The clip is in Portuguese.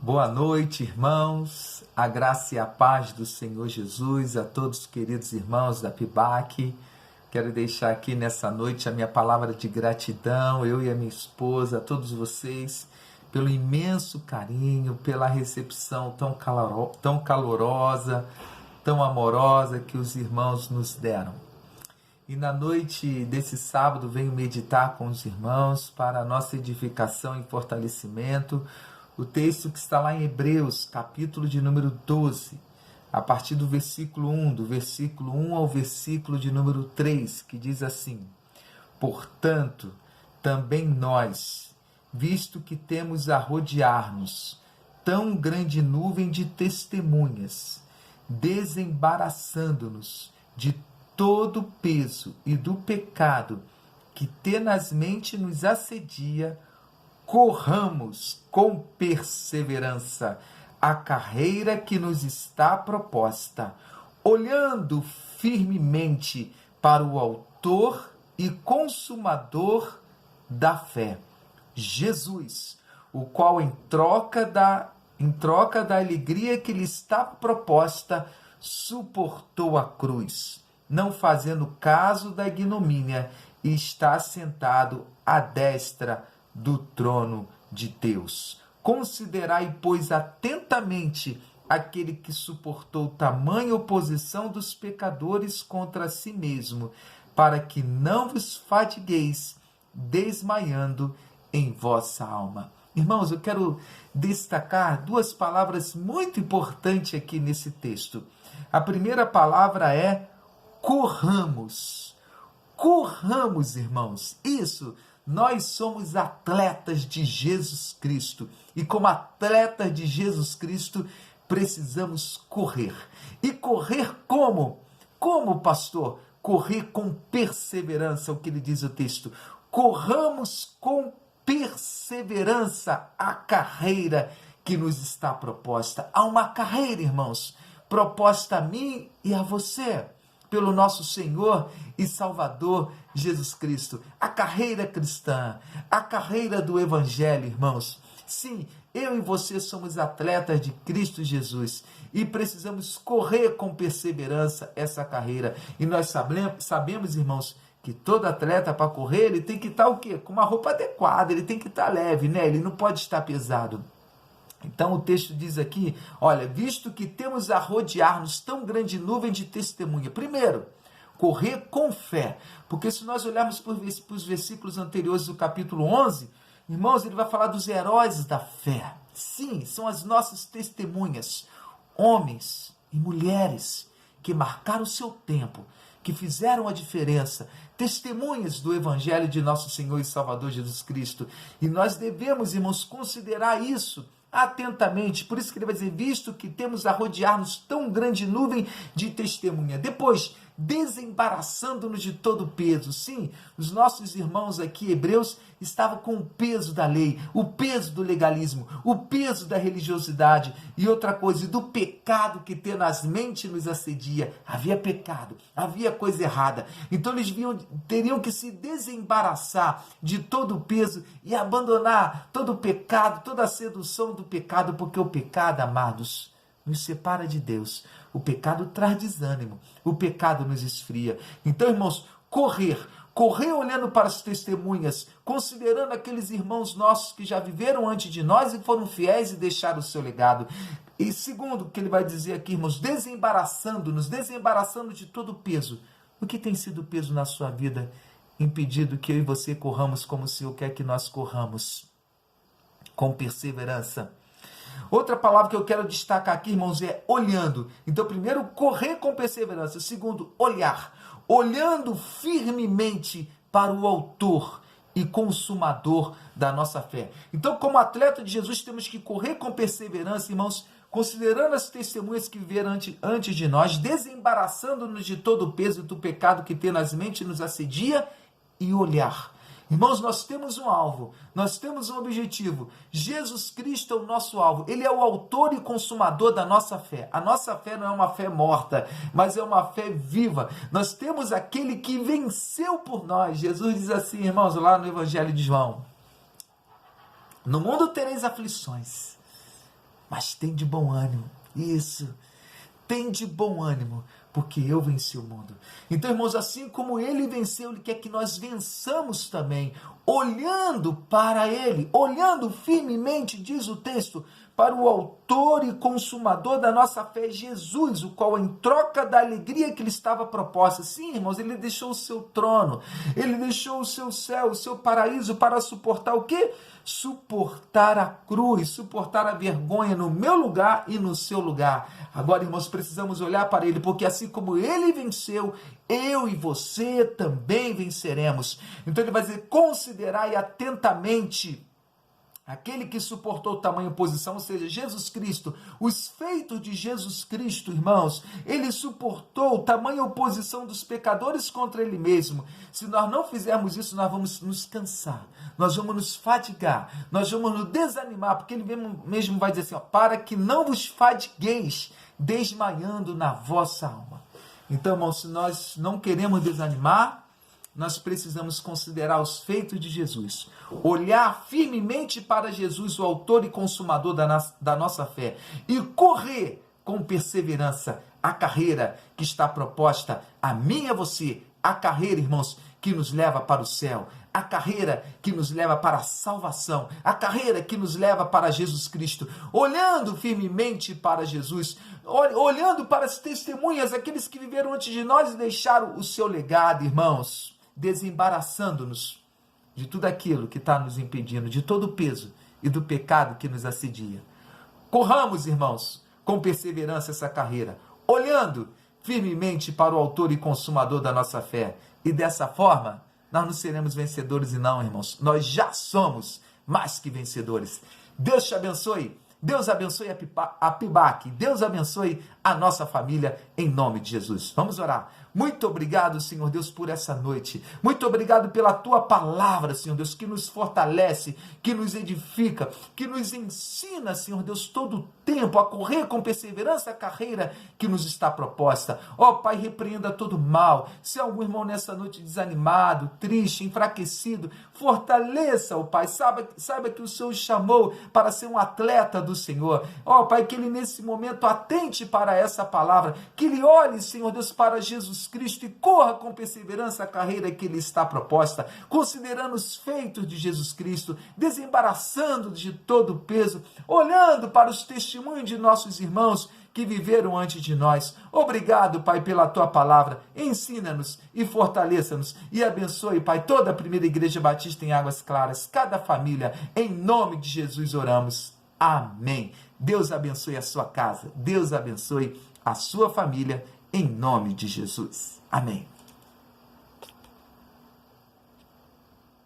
Boa noite, irmãos. A graça e a paz do Senhor Jesus a todos os queridos irmãos da PIBAC. Quero deixar aqui nessa noite a minha palavra de gratidão, eu e a minha esposa, a todos vocês, pelo imenso carinho, pela recepção tão calorosa, tão amorosa que os irmãos nos deram. E na noite desse sábado venho meditar com os irmãos para a nossa edificação e fortalecimento, o texto que está lá em Hebreus, capítulo de número 12, a partir do versículo 1, do versículo 1 ao versículo de número 3, que diz assim: Portanto, também nós, visto que temos a rodear-nos tão grande nuvem de testemunhas, desembaraçando-nos de todo o peso e do pecado que tenazmente nos assedia, corramos com perseverança a carreira que nos está proposta, olhando firmemente para o autor e consumador da fé, Jesus, o qual em troca da alegria que lhe está proposta, suportou a cruz, não fazendo caso da ignomínia, e está sentado à destra do trono de Deus. Considerai, pois, atentamente aquele que suportou tamanha oposição dos pecadores contra si mesmo, para que não vos fatigueis, desmaiando em vossa alma. Irmãos, eu quero destacar duas palavras muito importantes aqui nesse texto. A primeira palavra é corramos. Corramos, irmãos. Isso. Nós somos atletas de Jesus Cristo e como atletas de Jesus Cristo precisamos correr. E correr como? Como, pastor? Correr com perseverança, é o que ele diz o texto. Corramos com perseverança a carreira que nos está proposta. Há uma carreira, irmãos, proposta a mim e a você, pelo nosso Senhor e Salvador Jesus Cristo. A carreira cristã, a carreira do Evangelho, irmãos. Sim, eu e você somos atletas de Cristo Jesus e precisamos correr com perseverança essa carreira. E nós sabemos, irmãos, que todo atleta para correr, ele tem que estar o quê? Com uma roupa adequada, ele tem que estar leve, né? Ele não pode estar pesado. Então o texto diz aqui, olha, visto que temos a rodear-nos tão grande nuvem de testemunha. Primeiro, correr com fé. Porque se nós olharmos para os versículos anteriores do capítulo 11, irmãos, ele vai falar dos heróis da fé. Sim, são as nossas testemunhas. Homens e mulheres que marcaram o seu tempo, que fizeram a diferença. Testemunhas do Evangelho de nosso Senhor e Salvador Jesus Cristo. E nós devemos, irmãos, considerar isso atentamente. Por isso que ele vai dizer, visto que temos a rodear-nos tão grande nuvem de testemunha. Depois, desembaraçando-nos de todo o peso. Sim, os nossos irmãos aqui, hebreus, estavam com o peso da lei, o peso do legalismo, o peso da religiosidade e outra coisa, do pecado que tenazmente nos assedia. Havia pecado, havia coisa errada. Então eles teriam que se desembaraçar de todo o peso e abandonar todo o pecado, toda a sedução do pecado, porque o pecado, amados, nos separa de Deus. O pecado traz desânimo, o pecado nos esfria. Então, irmãos, correr olhando para as testemunhas, considerando aqueles irmãos nossos que já viveram antes de nós e foram fiéis e deixaram o seu legado. E segundo, o que ele vai dizer aqui, irmãos, desembaraçando de todo o peso. O que tem sido o peso na sua vida, impedido que eu e você corramos como o Senhor quer que nós corramos? Com perseverança. Outra palavra que eu quero destacar aqui, irmãos, é olhando. Então, primeiro, correr com perseverança. Segundo, olhar. Olhando firmemente para o autor e consumador da nossa fé. Então, como atleta de Jesus, temos que correr com perseverança, irmãos, considerando as testemunhas que viveram antes de nós, desembaraçando-nos de todo o peso do pecado que tenazmente nos assedia e olhar. Irmãos, nós temos um alvo, nós temos um objetivo. Jesus Cristo é o nosso alvo. Ele é o autor e consumador da nossa fé. A nossa fé não é uma fé morta, mas é uma fé viva. Nós temos aquele que venceu por nós. Jesus diz assim, irmãos, lá no Evangelho de João: no mundo tereis aflições, mas tem de bom ânimo. Isso. Tem de bom ânimo, porque eu venci o mundo. Então, irmãos, assim como ele venceu, ele quer que nós vençamos também, olhando para ele, olhando firmemente, diz o texto, para o autor e consumador da nossa fé, Jesus, o qual, em troca da alegria que lhe estava proposta, sim, irmãos, ele deixou o seu trono, ele deixou o seu céu, o seu paraíso para suportar o quê? Suportar a cruz, suportar a vergonha no meu lugar e no seu lugar. Agora, irmãos, precisamos olhar para ele, porque assim como ele venceu, eu e você também venceremos. Então ele vai dizer, considerai atentamente aquele que suportou tamanha oposição, ou seja, Jesus Cristo, os feitos de Jesus Cristo, irmãos, ele suportou tamanha oposição dos pecadores contra ele mesmo. Se nós não fizermos isso, nós vamos nos cansar, nós vamos nos fadigar, nós vamos nos desanimar, porque ele mesmo vai dizer assim, ó, para que não vos fadigueis, desmaiando na vossa alma. Então, irmãos, se nós não queremos desanimar, nós precisamos considerar os feitos de Jesus, olhar firmemente para Jesus, o autor e consumador da nossa fé, e correr com perseverança a carreira que está proposta a mim e a você, a carreira, irmãos, que nos leva para o céu, a carreira que nos leva para a salvação, a carreira que nos leva para Jesus Cristo, olhando firmemente para Jesus, olhando para as testemunhas, aqueles que viveram antes de nós e deixaram o seu legado, irmãos, desembaraçando-nos de tudo aquilo que está nos impedindo, de todo o peso e do pecado que nos assedia. Corramos, irmãos, com perseverança essa carreira, olhando firmemente para o autor e consumador da nossa fé. E dessa forma, nós não seremos vencedores e não, irmãos. Nós já somos mais que vencedores. Deus te abençoe. Deus abençoe a PIBAC. Deus abençoe a nossa família, em nome de Jesus. Vamos orar. Muito obrigado, Senhor Deus, por essa noite. Muito obrigado pela Tua palavra, Senhor Deus, que nos fortalece, que nos edifica, que nos ensina, Senhor Deus, todo o tempo a correr com perseverança a carreira que nos está proposta. Ó Pai, repreenda todo mal. Se algum irmão nessa noite desanimado, triste, enfraquecido, fortaleça, ó Pai. Saiba que o Senhor o chamou para ser um atleta do Senhor. Ó Pai, que ele nesse momento atente para essa palavra, que ele olhe, Senhor Deus, para Jesus Cristo e corra com perseverança a carreira que lhe está proposta, considerando os feitos de Jesus Cristo, desembaraçando de todo o peso, olhando para os testemunhos de nossos irmãos que viveram antes de nós. Obrigado, Pai, pela Tua palavra. Ensina-nos e fortaleça-nos e abençoe, Pai, toda a primeira igreja batista em Águas Claras, cada família. Em nome de Jesus oramos. Amém. Deus abençoe a sua casa. Deus abençoe a sua família. Em nome de Jesus. Amém.